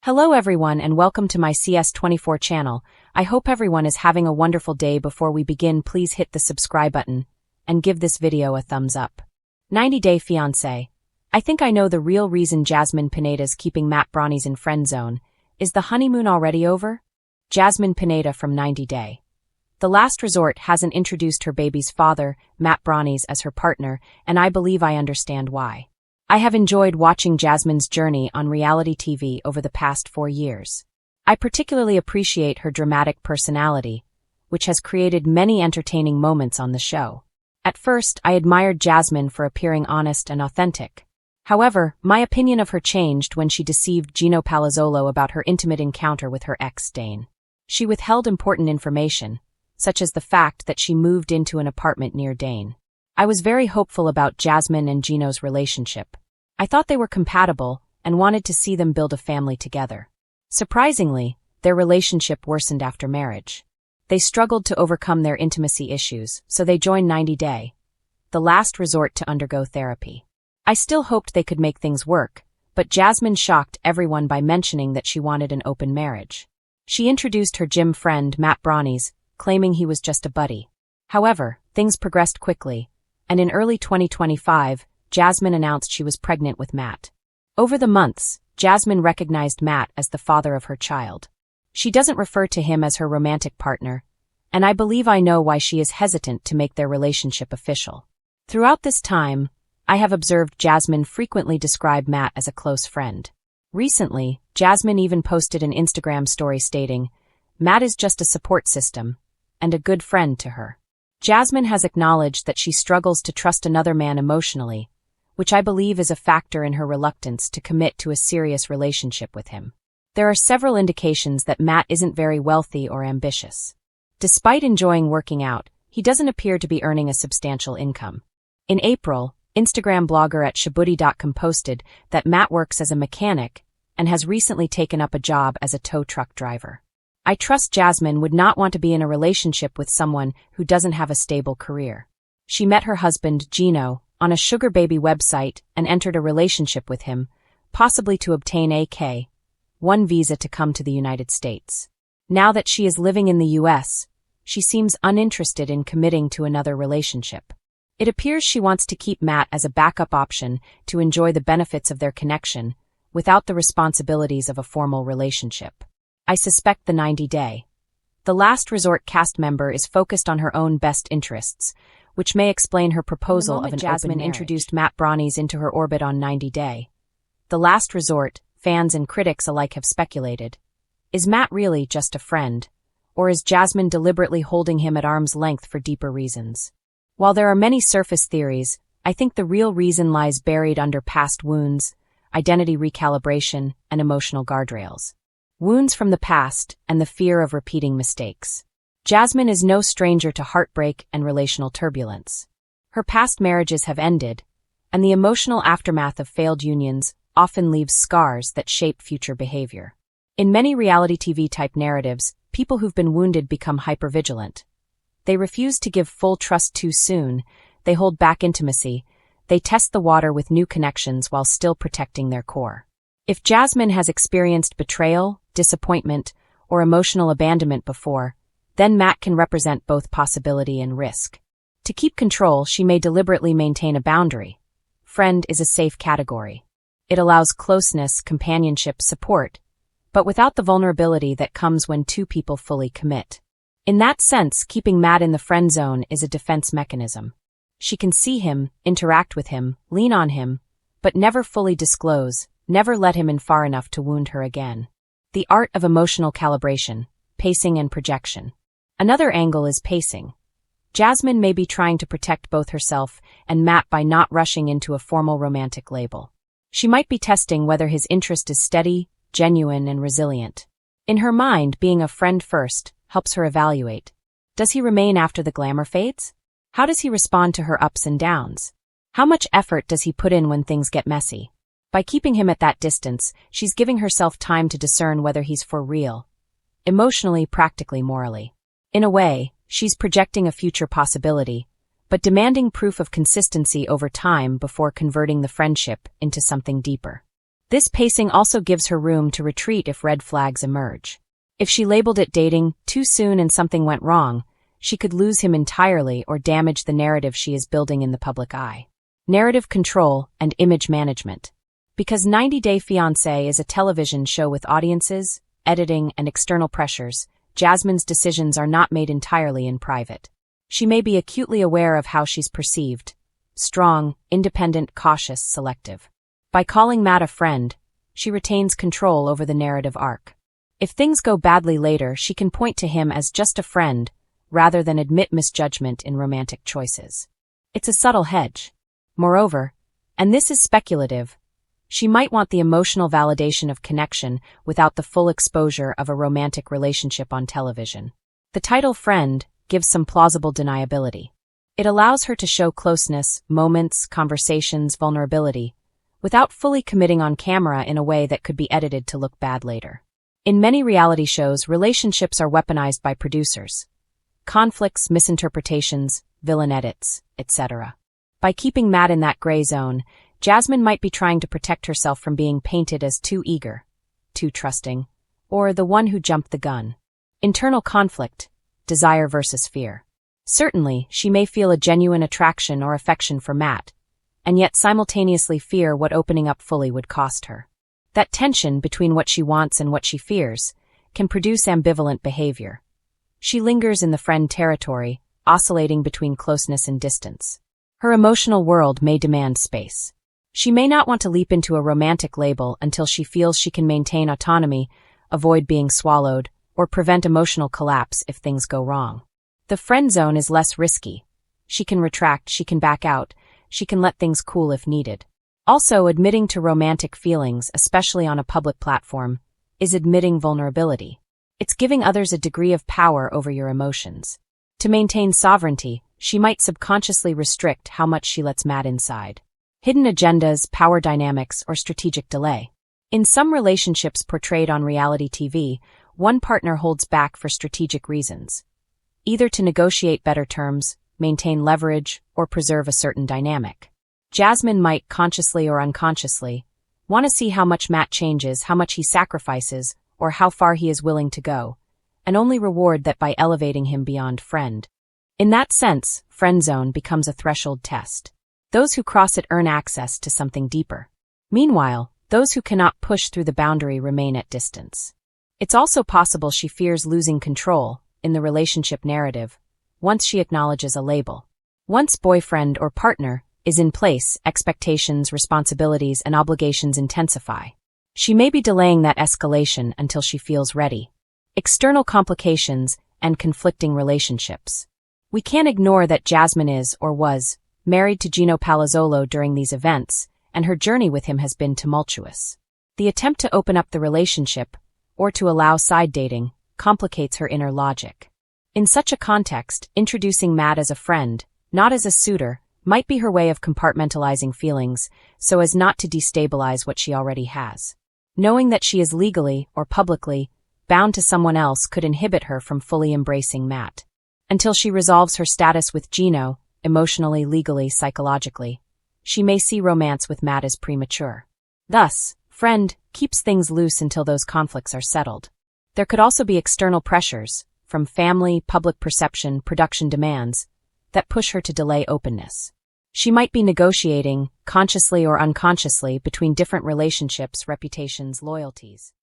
Hello everyone and welcome to my CS24 channel. I hope everyone is having a wonderful day. Before we begin, please hit the subscribe button and give this video a thumbs up. 90 Day Fiancé. I think I know the real reason Jasmine Pineda's keeping Matt Branis in friend zone. Is the honeymoon already over? Jasmine Pineda from 90 Day. The Last Resort hasn't introduced her baby's father, Matt Branis, as her partner, and I believe I understand why. I have enjoyed watching Jasmine's journey on reality TV over the past 4 years. I particularly appreciate her dramatic personality, which has created many entertaining moments on the show. At first, I admired Jasmine for appearing honest and authentic. However, my opinion of her changed when she deceived Gino Palazzolo about her intimate encounter with her ex, Dane. She withheld important information, such as the fact that she moved into an apartment near Dane. I was very hopeful about Jasmine and Gino's relationship. I thought they were compatible and wanted to see them build a family together. Surprisingly, their relationship worsened after marriage. They struggled to overcome their intimacy issues, so they joined 90 Day, the last resort to undergo therapy. I still hoped they could make things work, but Jasmine shocked everyone by mentioning that she wanted an open marriage. She introduced her gym friend, Matt Branis, claiming he was just a buddy. However, things progressed quickly, and in early 2025, Jasmine announced she was pregnant with Matt. Over the months, Jasmine recognized Matt as the father of her child. She doesn't refer to him as her romantic partner, and I believe I know why she is hesitant to make their relationship official. Throughout this time, I have observed Jasmine frequently describe Matt as a close friend. Recently, Jasmine even posted an Instagram story stating, "Matt is just a support system and a good friend to her." Jasmine has acknowledged that she struggles to trust another man emotionally, which I believe is a factor in her reluctance to commit to a serious relationship with him. There are several indications that Matt isn't very wealthy or ambitious. Despite enjoying working out, he doesn't appear to be earning a substantial income. In April, Instagram blogger at Shabuti.com posted that Matt works as a mechanic and has recently taken up a job as a tow truck driver. I trust Jasmine would not want to be in a relationship with someone who doesn't have a stable career. She met her husband, Gino, on a sugar baby website and entered a relationship with him, possibly to obtain a K-1 visa to come to the United States. Now that she is living in the US, she seems uninterested in committing to another relationship. It appears she wants to keep Matt as a backup option to enjoy the benefits of their connection without the responsibilities of a formal relationship. I suspect the 90 Day, the Last Resort cast member is focused on her own best interests, which may explain her proposal of an Jasmine introduced Matt Branis into her orbit on 90 Day. The Last Resort, fans and critics alike have speculated. Is Matt really just a friend, or is Jasmine deliberately holding him at arm's length for deeper reasons? While there are many surface theories, I think the real reason lies buried under past wounds, identity recalibration, and emotional guardrails. Wounds from the past and the fear of repeating mistakes. Jasmine is no stranger to heartbreak and relational turbulence. Her past marriages have ended, and the emotional aftermath of failed unions often leaves scars that shape future behavior. In many reality TV-type narratives, people who've been wounded become hypervigilant. They refuse to give full trust too soon, they hold back intimacy, they test the water with new connections while still protecting their core. If Jasmine has experienced betrayal, disappointment, or emotional abandonment before, then Matt can represent both possibility and risk. To keep control, she may deliberately maintain a boundary. Friend is a safe category. It allows closeness, companionship, support, but without the vulnerability that comes when two people fully commit. In that sense, keeping Matt in the friend zone is a defense mechanism. She can see him, interact with him, lean on him, but never fully disclose, never let him in far enough to wound her again. The art of emotional calibration, pacing and projection. Another angle is pacing. Jasmine may be trying to protect both herself and Matt by not rushing into a formal romantic label. She might be testing whether his interest is steady, genuine, and resilient. In her mind, being a friend first helps her evaluate. Does he remain after the glamour fades? How does he respond to her ups and downs? How much effort does he put in when things get messy? By keeping him at that distance, she's giving herself time to discern whether he's for real. Emotionally, practically, morally. In a way, she's projecting a future possibility, but demanding proof of consistency over time before converting the friendship into something deeper. This pacing also gives her room to retreat if red flags emerge. If she labeled it dating too soon and something went wrong, she could lose him entirely or damage the narrative she is building in the public eye. Narrative control and image management. Because 90 Day Fiancé is a television show with audiences, editing, and external pressures, Jasmine's decisions are not made entirely in private. She may be acutely aware of how she's perceived. Strong, independent, cautious, selective. By calling Matt a friend, she retains control over the narrative arc. If things go badly later, she can point to him as just a friend, rather than admit misjudgment in romantic choices. It's a subtle hedge. Moreover, and this is speculative, she might want the emotional validation of connection without the full exposure of a romantic relationship on television. The title friend gives some plausible deniability. It allows her to show closeness, moments, conversations, vulnerability, without fully committing on camera in a way that could be edited to look bad later. In many reality shows, relationships are weaponized by producers. Conflicts, misinterpretations, villain edits, etc. By keeping Matt in that gray zone, Jasmine might be trying to protect herself from being painted as too eager, too trusting, or the one who jumped the gun. Internal conflict, desire versus fear. Certainly, she may feel a genuine attraction or affection for Matt, and yet simultaneously fear what opening up fully would cost her. That tension between what she wants and what she fears can produce ambivalent behavior. She lingers in the friend territory, oscillating between closeness and distance. Her emotional world may demand space. She may not want to leap into a romantic label until she feels she can maintain autonomy, avoid being swallowed, or prevent emotional collapse if things go wrong. The friend zone is less risky. She can retract, she can back out, she can let things cool if needed. Also, admitting to romantic feelings, especially on a public platform, is admitting vulnerability. It's giving others a degree of power over your emotions. To maintain sovereignty, she might subconsciously restrict how much she lets Matt inside. Hidden agendas, power dynamics, or strategic delay. In some relationships portrayed on reality TV, one partner holds back for strategic reasons. Either to negotiate better terms, maintain leverage, or preserve a certain dynamic. Jasmine might, consciously or unconsciously, want to see how much Matt changes, how much he sacrifices, or how far he is willing to go, and only reward that by elevating him beyond friend. In that sense, friend zone becomes a threshold test. Those who cross it earn access to something deeper. Meanwhile, those who cannot push through the boundary remain at distance. It's also possible she fears losing control, in the relationship narrative, once she acknowledges a label. Once boyfriend or partner is in place, expectations, responsibilities, and obligations intensify. She may be delaying that escalation until she feels ready. External complications and conflicting relationships. We can't ignore that Jasmine is, or was, married to Gino Palazzolo during these events, and her journey with him has been tumultuous. The attempt to open up the relationship, or to allow side dating, complicates her inner logic. In such a context, introducing Matt as a friend, not as a suitor, might be her way of compartmentalizing feelings so as not to destabilize what she already has. Knowing that she is legally, or publicly, bound to someone else could inhibit her from fully embracing Matt. Until she resolves her status with Gino, emotionally, legally, psychologically, she may see romance with Matt as premature. Thus, friend keeps things loose until those conflicts are settled. There could also be external pressures, from family, public perception, production demands, that push her to delay openness. She might be negotiating, consciously or unconsciously, between different relationships, reputations, loyalties.